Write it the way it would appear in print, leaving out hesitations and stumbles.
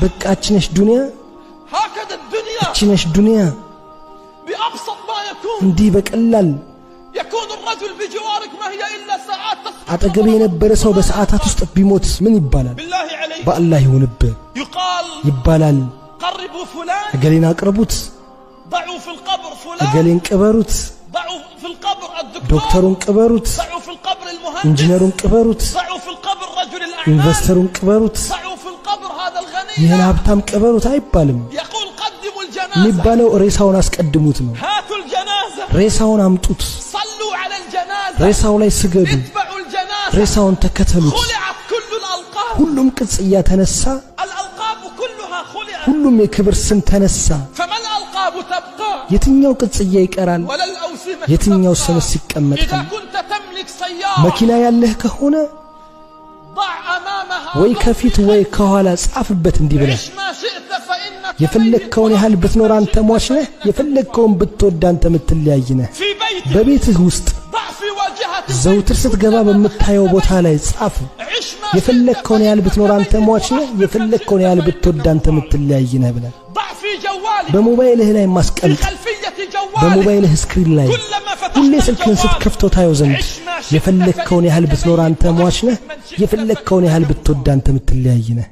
በቃችነሽ ዱንያ هكذا الدنيا እችነሽ ዱንያ بأبسط ما يكون እንዲህ በቀላል يكون الرجل بجوارك ما هي إلا ساعات تسقط አጠገቤ የነበረ ሰው በሰዓታት ውስጥ ቢሞት ምን ይባላል بالله عليك በአላህ ይሁንብህ يقال ይባላል قربوا فلان እገሌን አቅርቡት ضعوا في القبر فلان እገሌን ቅበሩት ضعوا في القبر الدكتور ዶክተሩን ቅበሩት ضعوا في القبر المهندس ኢንጂነሩን ቅበሩት ضعوا في القبر رجل الأعمال ኢንቨስተሩን ቅበሩት ضعوا في القبر هذا الغني ይህን ሀብታም ቅበሩት አይባልም يقول قدموا الجنازة የሚባለው ሬሳውን አስቀድሙት ነው هاتوا الجنازة ሬሳውን አምጡት صلوا على الجنازة ሬሳው ላይ ስገዱ اتبعوا الجنازة ሬሳውን ተከተሉት خلعت كل الألقاب ሁሉም ቅጽያ ተነሳ الألقاب كلها خلعت ሁሉም የክብር ስም ተነሳ فما الألقاب تبقى የትኛው ቅጽያ ይቀራል ولا الأوسمة የትኛው تبقى ስምስ ይቀመጣል إذا كنت تملك سيارة መኪና ያለህ ከሆነ ضع أمامها ወይ ከፊት ወይ ከኋላ ጻፍበት እንዲህ ብለህ عش ما شئت فإنك የፈለግከውን ያህል ብትኖር አንተ ሟች ነህ የፈለግከውን ብትወድ አንተ የምትለያይ ነህ في بيتك በቤትህ ውስጥ ضع في واجهة ዘውትር ስትገባ በምታየው ቦታ ላይ ጻፍ عش ما የፈለግከውን ያህል ብትኖር አንተ ሟች ነህ የፈለግከውን ያህል ብትወድ አንተ የምትለያይ ነህ ብለህ ضع في جوالك በሞባይልህ ላይ في ማስቀምጥ خلفية جوالك በሞባይልህ ስክሪን ላይ كلما ሁሌ فتحت ስልክህን الجوال ስትከፍተው ታየው ዘንድ عش ما شئت የፈለግከውን ያህል ብትኖር አንተ ሟች ነህ የፈለግከውን ያህል ብትወድ አንተ የምትለያይ ነህ